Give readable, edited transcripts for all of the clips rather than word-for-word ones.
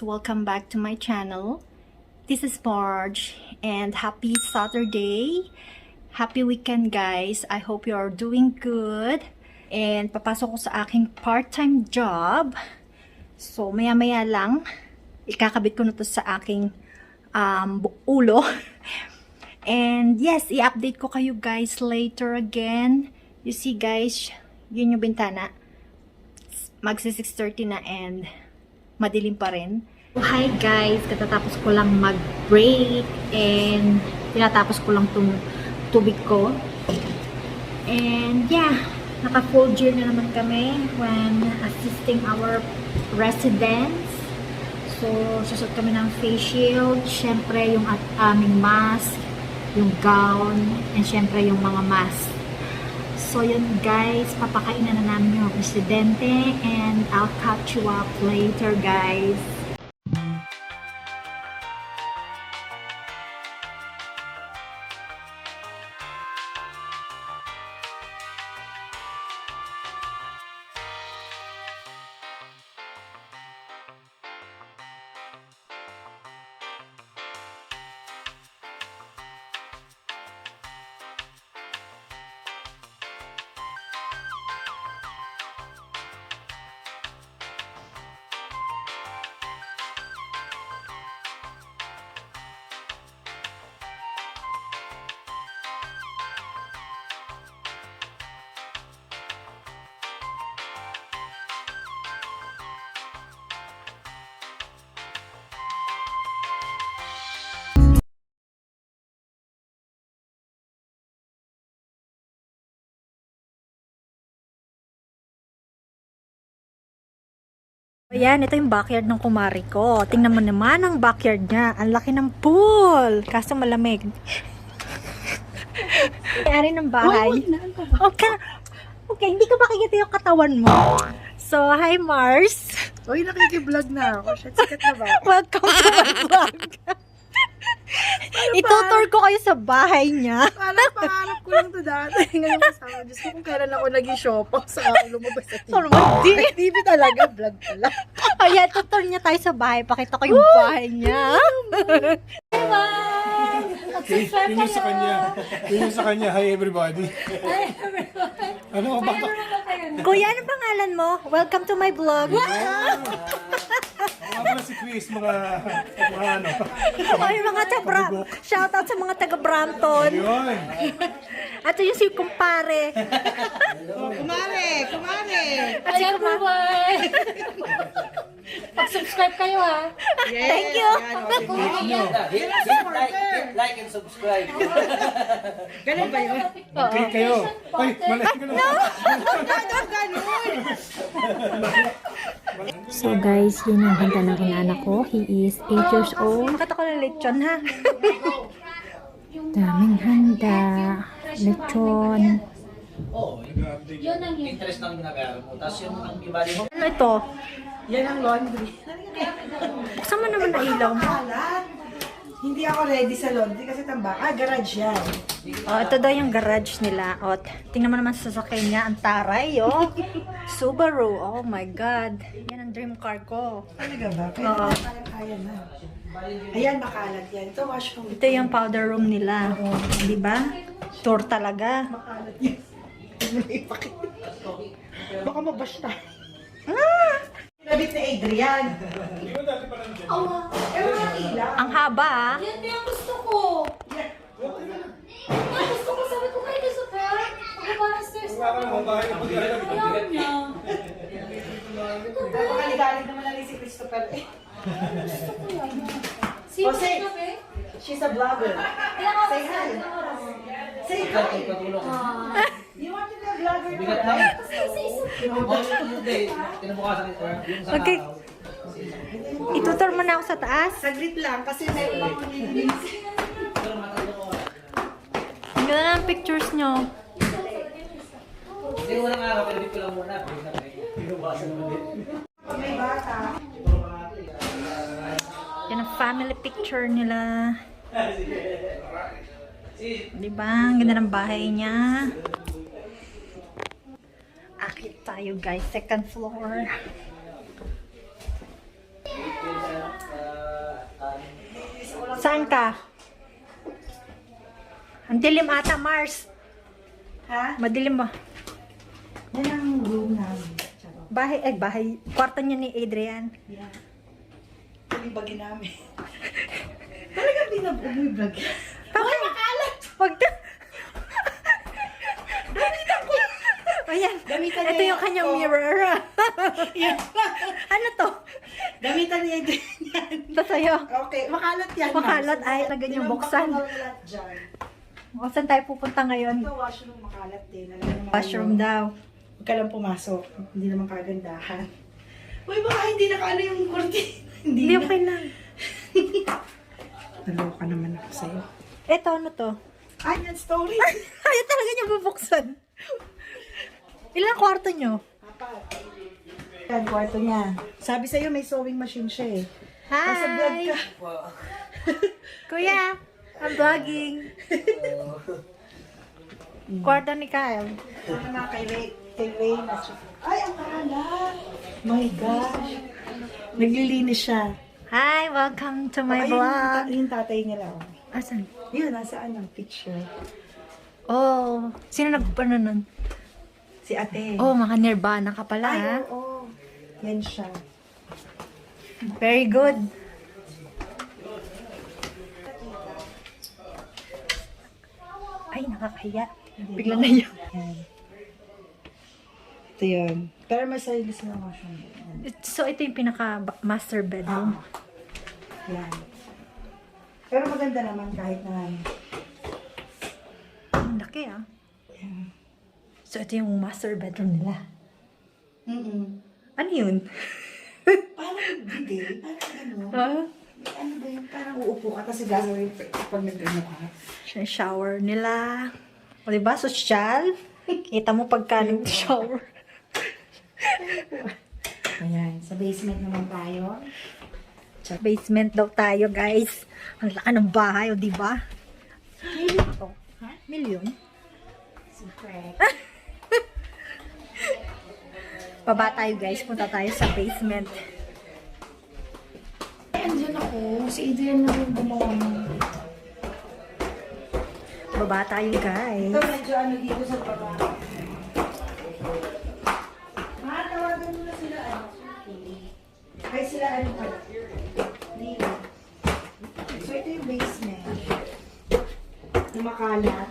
welcome back to my channel. This is Marge and happy Saturday. Happy weekend guys. I hope you are doing good. And papasok ko sa aking part-time job. So maya-maya lang, ikakabit ko na to sa aking ulo. And yes, i-update ko kayo guys later again. You see guys, yun yung bintana. Magsi 6:30 na and madilim pa rin. Hi guys, katatapos ko lang mag-break and tinatapos ko lang tong tubig ko. And yeah, naka-full gear na naman kami when assisting our residents. So, susot kami ng face shield, syempre yung aming mask, yung gown, and syempre yung mga mask. So yun guys, papakainan na namin yung residente and I'll catch you up later guys. Ayan, ito yung backyard ng kumari ko. Tingnan mo naman ang backyard niya. Ang laki ng pool. Kaso malamig. May-ari ng bahay. Okay, hindi ko makikita yung katawan mo. So, hi Mars. Uy, nakiki-vlog na ako. Shit, sikat na ba? Welcome to my vlog. Itutur ko kayo sa bahay niya. Parang pangarap ko lang to dati. Ngayon kasama. Diyos ko kung kailan ako naging shopping sa lumabas sa TV. Hindi. TV talaga, vlog pala. Ayan, tutur niya tayo sa bahay. Pakita ko yung bahay niya. Yun yung sa kanya. Yun yung sa kanya. Hi everybody. Hi everybody. Ano ba? Kuya, ano pangalan mo? Welcome to my vlog. Mga pala si Chris, mga ano. Ay, mga taga shoutout sa mga taga Brampton. Yun. At yung si kumpare. Kumare! At si kumpare. Pag-subscribe kayo ha. Yes, Thank you. Hit like and subscribe. Ganun ba yun? Click kayo. Ay, mali ka na. So guys, yun ang handa ng inanak ko. He is 8 years old. Nakata ko ng lechon ha. Daming handa. Lechon. Oo, yun ang interest ng ginagawa mo. Tapos yung ang ibali mo. Ano ito? Yan ang laundry. Buksan mo naman na ilaw mo. Hindi ako ready sa laundry kasi tambak. Garage yan. Oh, ito daw yung garage nila. Oh, tingnan mo naman sa sasakyan niya. Ang taray, oh. Subaru. Oh my God. Yan ang dream car ko. Talaga ba? Pero Oo. kaya na. Ayan, makalat yan. Ito, washroom. Ito yung powder room nila. Oh, di ba? Tour talaga. Makalat yan. Baka mabash tayo. Nabit ni Adrian. Ang haba, ah. Yan din ang gusto ko. Yan gusto ko. Sabi ko kayo gusto ka. Ako parang stress na ako. Ayaw niya. Napakaligalig naman na si Christopher. Gusto ko yan. Sino Jose. ka ba? She's a vlogger. Kailangan Say ko hi. sa oras. Say Ikaw, hi. patulong. You want to be a vlogger too, Bigat lang. right? Kasi isa-isa. Hindi, kinabukasan ito. Yung sa Okay. Itutur mo na ako sa taas. Saglit lang kasi may ibang nilinis. Ang ganda ng pictures nyo. Hindi mo nang araw, pero dito lang muna. Pinubasan mo din. May bata. Yan ang family picture nila. Diba? Ang ganda ng bahay niya. Akit tayo guys. Second floor. Saan ka? Ang dilim ata, Mars. Ha? Madilim ba? Yan ang room namin. Charot. Bahay. Kwarto niya ni Adrian. Yan. Palibagin namin. Talagang binabugbog. Bakit? Wag na. Ayan. Gamitan Ito niya yung kanyang ako. mirror. Yan. Ano to? Gamitan niya din yan. Ito sa'yo. Okay, makalat yan. Makalat ma'am. ay na ganyan Tinambak buksan. ko makalat dyan. O, saan tayo pupunta ngayon? Ito, washroom makalat din. Alam mo naman Washroom yun. daw. Huwag ka lang pumasok. Hindi naman kagandahan. Uy, baka hindi nakaano yung kurtin. Hindi na. okay lang. Naloka naman ako sa'yo. Ito, ano to? Ay, yan story. Ayaw talaga niya bubuksan. Ilang kwarto nyo? Apat. Yan, kwarto niya. Sabi sa'yo, may sewing machine siya eh. Nasa vlog Hi! ka. Kuya, I'm vlogging. Kwarto ni Kyle. Ano naman kay Ray? Kay Ray na siya. Ay, ang kalat. My gosh. Naglilinis siya. Hi, welcome to my Ay, vlog. yung tatay nila. Oh. Asan? Yun, nasaan ang picture? Oh, sino nagpano nun? Si ate. Oh, mga Nirvana ka pala, Ay, ha? oo. Yan siya. Very good. Ay, nakakahiya. Bigla na yun. Yan. Ito yun. Pero may sarili silang washroom. Yan. So, ito yung pinaka-master bedroom. Yan. Pero maganda naman kahit na Ang laki, ah. yan. So, ito yung master bedroom nila. Ano yun? Parang hindi. Parang ano. Ah, Ano ba yun? Parang uupo ka kasi gagawin pag nag-ano ka. siya yung shower nila. O, diba? Sosyal. Kita mo pagka nag-shower. Ayan. Sa basement naman tayo. Basement daw tayo, guys. Ang laki ng bahay, o diba? Million to. Ha? Million? Secret. Baba tayo, guys. Punta tayo sa basement. Andiyan ako. Si Adrian na rin gumawa ng... Baba tayo, guys. Ito medyo ano dito sa baba. Tawagan mo na sila ano. Ay sila ano pa. Dito. So ito yung basement. Yung makalat.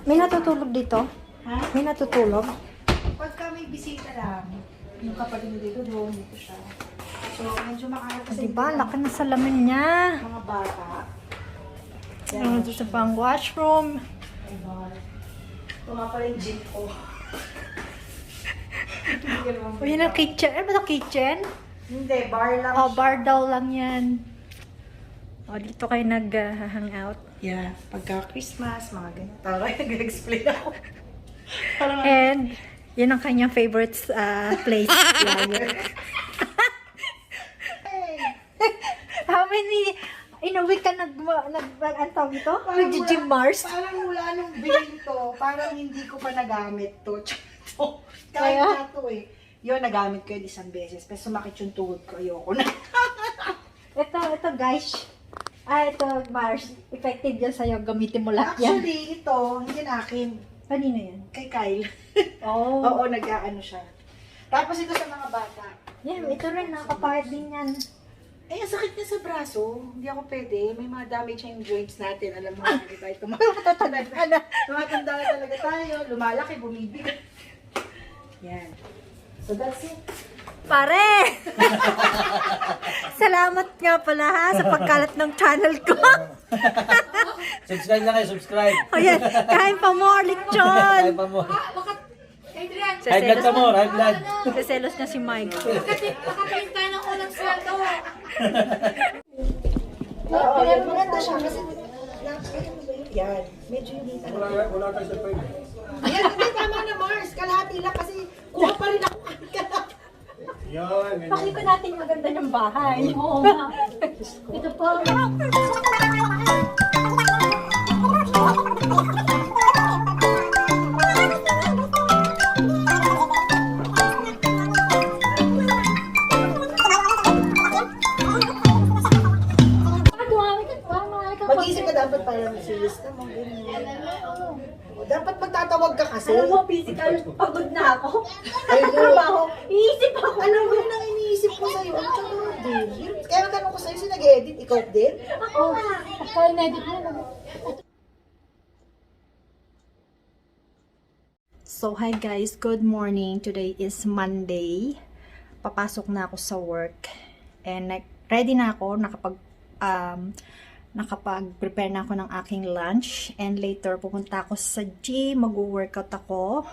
May natutulog dito? Ha? May natutulog? Pagka may bisita lang, yung kapatid mo dito doon, dito siya. So medyo makalat O, kasi diba? dito Laki na salamin niya. mga bata. Ano dito sa pang washroom. Ito nga pala yung gym ko. O, yun ang kitchen. Ano ba ito? Kitchen? Hindi, bar lang O, siya. bar daw lang yan. O, dito kayo nag-hangout. Yeah, pagka Christmas, mga ganyan. Tara, nag-explain ako. Parang And, yun ang kanyang favorite place. How many, in a week ka ang tawag ito? Nag-gym Mars? Parang wala nung bilhin to. Parang hindi ko pa nagamit to. Kahit Kaya? na to eh. Yun, nagamit ko yun isang beses. Pero sumakit yung tuhod ko. Ayoko na. Ito guys. Ito Mars. Effective yan sa'yo. Gamitin mo lahat yan. Actually, ito, hindi na akin. Kanino yan? Kay Kyle. Oh. Oo, nag-aano siya. Tapos ito sa mga bata. Yan, ito rin. Nakapahit din yan. Eh, ang sakit niya sa braso. Hindi ako pwede. May mga damage yung joints natin. Alam mo, hindi tayo tumatanda. Tumatanda na talaga tayo. Lumalaki, bumibigat. Yan. So that's it. Pare! Salamat nga pala ha sa pagkalat ng channel ko. Subscribe na kayo, subscribe. O yan, kain pa more, lechon. Kain pa mo. Adrian, High blood ka mo, high blood. Seselos na si Mike. nakatingin tayo ng unang sweldo. Oo, yan. Maganda siya kasi yan. Medyo hindi talaga. Wala tayo sa pwede. Yan, hindi tama na Mars. Kalahati lang kasi kuha pa rin ako. Yan. Pakita natin yung maganda ng bahay. Oo nga. Ito po. Mag-iisip ka dapat parang serious na mo, ganyan. Dapat magtatawag ka kasi. Alam mo, physical, pagod na ako. Ay, no. Trabaho, iisip ako. Alam mo yun ang iniisip ko sa'yo. Ang tanong din. Kaya ang tanong ko sa'yo, si nag-edit, ikaw din? Ako nga. Kaya na-edit mo na. So, hi guys. Good morning. Today is Monday. Papasok na ako sa work. And ready na ako. Nakapag-prepare na ako ng aking lunch. And later, pupunta ako sa gym. Mag-workout ako.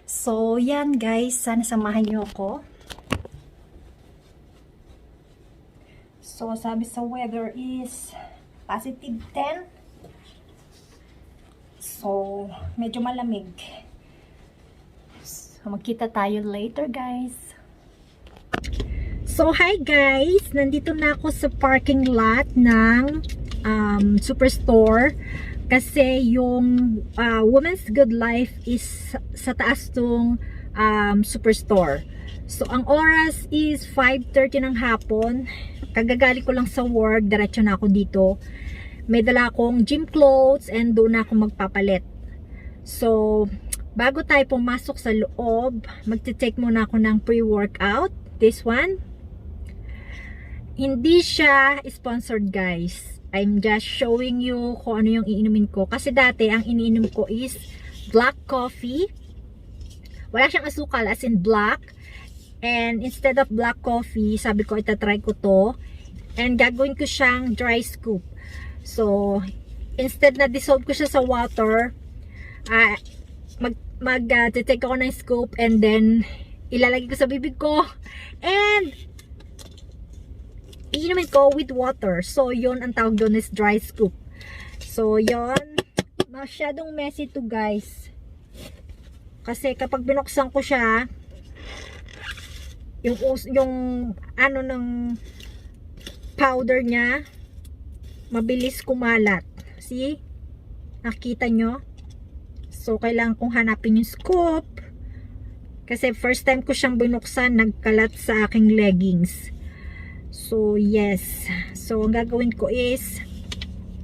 So, yan guys. Sana samahan niyo ako. So, sabi sa weather is positive 10. So, medyo malamig. So, magkita tayo later, guys. So, hi guys! Nandito na ako sa parking lot ng Superstore. Kasi yung Women's Good Life is sa taas tong Superstore. So, ang oras is 5:30 ng hapon. Kagagali ko lang sa work. Diretso na ako dito. May dala akong gym clothes and doon na ako magpapalit. So, bago tayo pumasok sa loob, magte-take muna ako ng pre-workout. This one. Hindi siya sponsored, guys. I'm just showing you kung ano yung iinumin ko. Kasi dati, ang iniinom ko is black coffee. Wala siyang asukal, as in black. And instead of black coffee, sabi ko, itatry ko to. And gagawin ko siyang dry scoop. So, instead na dissolve ko siya sa water, take ako ng scoop and then ilalagay ko sa bibig ko and iinumin ko with water. So yon ang tawag doon is dry scoop. So yon, masyadong messy to guys, kasi kapag binuksan ko siya, yung ano ng powder niya mabilis kumalat. See? Nakita nyo? So, kailangan kong hanapin yung scoop. Kasi first time ko siyang binuksan, nagkalat sa aking leggings. So, yes. So, ang gagawin ko is,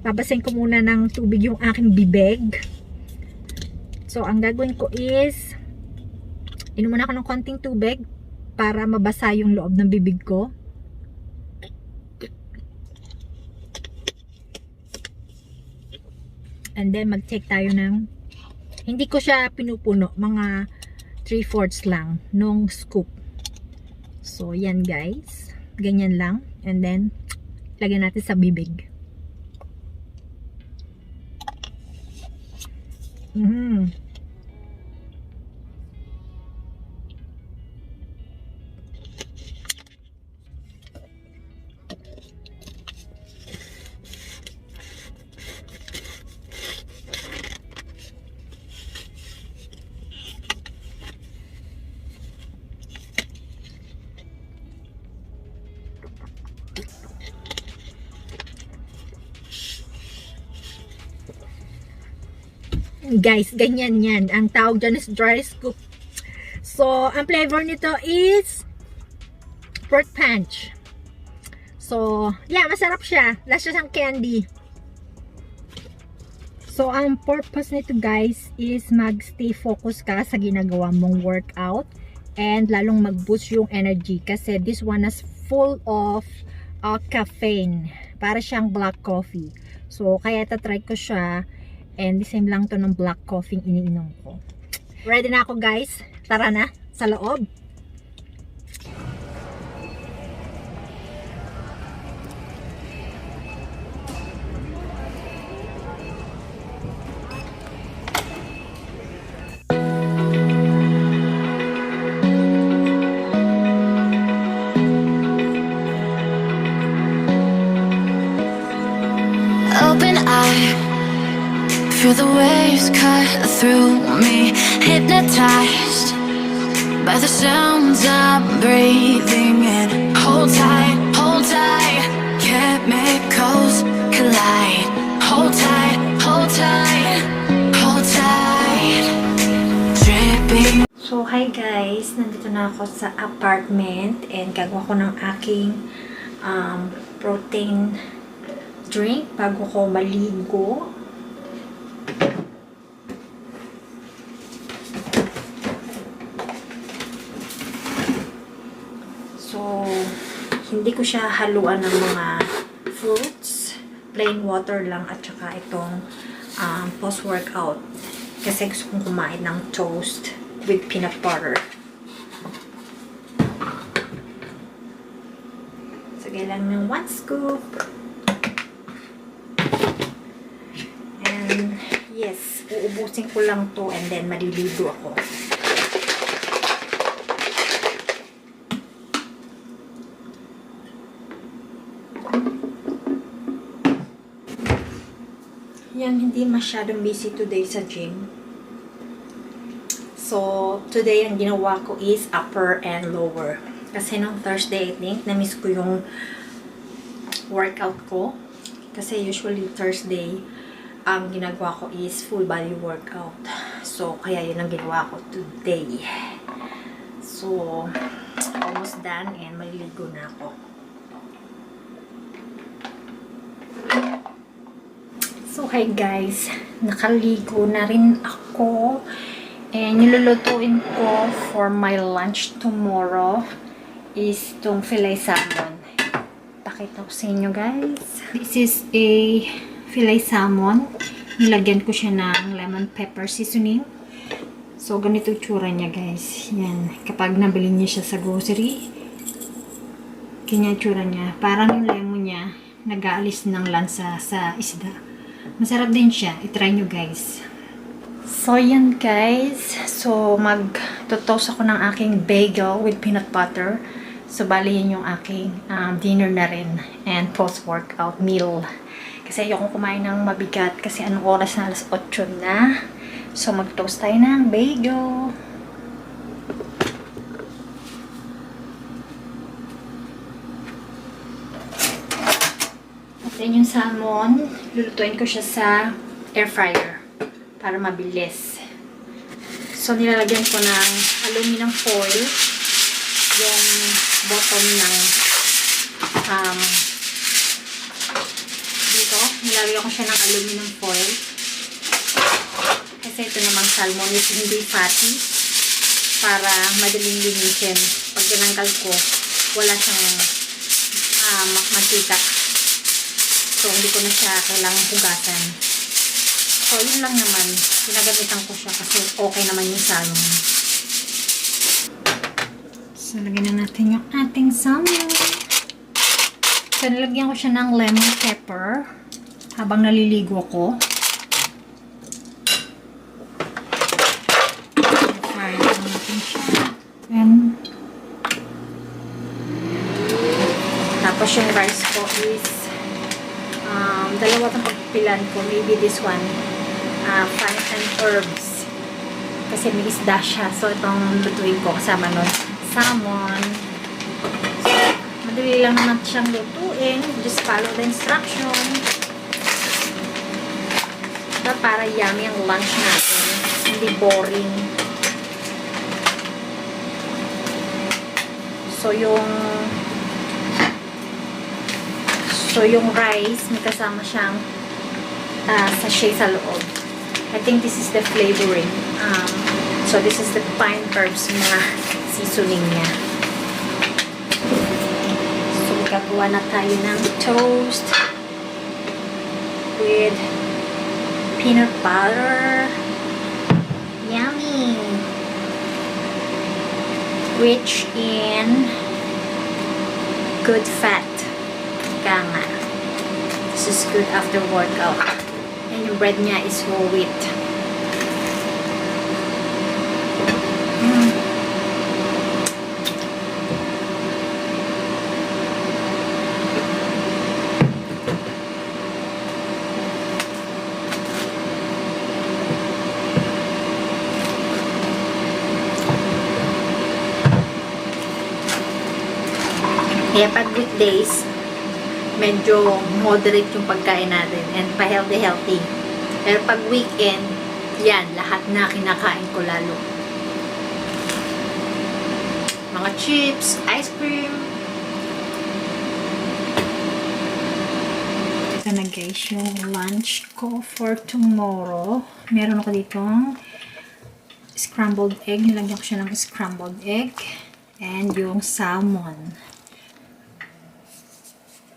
babasahin ko muna ng tubig yung aking bibig. So, ang gagawin ko is, inuman ako ng konting tubig para mabasa yung loob ng bibig ko. And then, mag-take tayo ng, hindi ko siya pinupuno, mga 3/4 lang nung scoop. So, yan guys. Ganyan lang. And then, lagyan natin sa bibig. Guys, ganyan yan. Ang tawag dyan is dry scoop. So, ang flavor nito is pork punch. So, yeah, masarap siya. Lasa siyang candy. So, ang purpose nito guys is mag-stay focus ka sa ginagawa mong workout and lalong mag-boost yung energy kasi this one is full of caffeine. Para siyang black coffee. So, kaya tatry ko siya. And the same lang to ng black coffee iniinom ko. Ready na ako guys. Tara na sa loob. Open eye, feel the waves cut through me, hypnotized by the sounds I'm breathing in. Hold tight, chemicals collide. Hold tight, hold tight, hold tight, dripping. So, hi guys! Nandito na ako sa apartment and gagawa ko ng aking protein drink bago ko maligo. So, hindi ko siya haluan ng mga fruits. Plain water lang at saka itong post-workout. Kasi gusto kong kumain ng toast with peanut butter. So, lang ng 1 scoop. And, yes, uubusin ko lang to and then maliligo ako. Yan, hindi masyadong busy today sa gym. So, today ang ginawa ko is upper and lower. Kasi nung Thursday, I think, na-miss ko yung workout ko. Kasi usually Thursday, ang ginagawa ko is full body workout. So, kaya yun ang ginawa ko today. So, almost done and maliligo na ako. So, hi guys. Nakaligo na rin ako. And nilulutuin ko for my lunch tomorrow is itong filet salmon. Pakita ko sa inyo guys. This is a filet salmon. Nilagyan ko siya ng lemon pepper seasoning. So, ganito tsura niya guys. Yan. Kapag nabili niya siya sa grocery, kanya tsura niya. Parang yung lemon niya, nag-aalis ng lansa sa isda. Masarap din siya. I-try nyo guys. So, yan guys. So, mag-toast ako ng aking bagel with peanut butter. So, bali yun yung aking dinner na rin. And post-workout meal. Kasi ayoko kumain ng mabigat. Kasi anong oras na? Alas 8 na. So, mag-toast tayo ng bagel. At then yung salmon, lulutuin ko siya sa air fryer para mabilis. So, nilalagyan ko ng aluminum foil yung bottom ng dito. Nilalagyan ko siya ng aluminum foil kasi ito namang salmon is hindi fatty para madaling linisin. Pag tinanggal ko, wala siyang mantika. So, hindi ko na siya kailangang hugasan. So, yun lang naman. Pinagamitan ko siya kasi okay naman yung salmon. So, lagyan na natin yung ating salmon. So, nilagyan ko siya ng lemon pepper habang naliligo ko. Fry lang natin siya. And, tapos yung rice ko is dalawa itong pagpilan ko. Maybe this one, franks and herbs. Kasi may isda siya. So, itong lutuin ko kasama nun. Salmon. So, madali lang naman siyang lutuin. Just follow the instruction. Diba, para yummy ang lunch natin. Hindi boring. So, yung rice, may kasama siyang sachet sa loob. I think this is the flavoring. So, this is the pine herbs, mga seasoning niya. So, gagawa na tayo ng toast with peanut butter. Yummy! Rich in good fat. Nga. This is good after workout. And yung bread niya is whole wheat. Kaya pag weekdays, medyo moderate yung pagkain natin and pa-healthy. Pero pag weekend, yan, lahat na kinakain ko lalo. Mga chips, ice cream. Ito na guys, yung lunch ko for tomorrow. Meron ako ditong scrambled egg. Nilagyan ko siya ng scrambled egg. And yung salmon.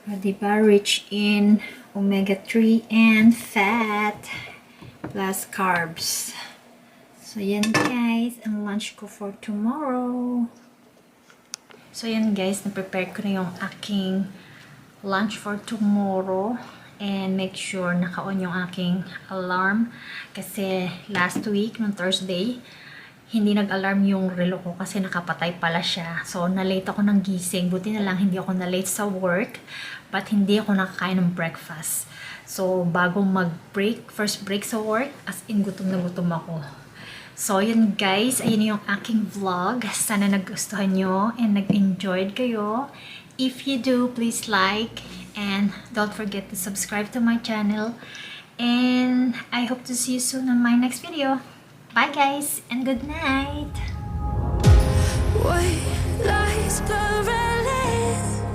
Diba? Rich in omega-3 and fat. Plus carbs. So, yan guys. Ang lunch ko for tomorrow. So, yan guys. Na-prepare ko na yung aking lunch for tomorrow. And make sure naka-on yung aking alarm. Kasi last week, nung Thursday, hindi nag-alarm yung relo ko kasi nakapatay pala siya. So, na-late ako ng gising. Buti na lang hindi ako na-late sa work. But hindi ako nakakain ng breakfast. So, bago mag-break, first break sa work, as in gutom na gutom ako. So, yun guys, ayun yung aking vlog. Sana nagustuhan nyo and nag-enjoyed kayo. If you do, please like and don't forget to subscribe to my channel. And I hope to see you soon on my next video. Bye guys and good night! White lies blurring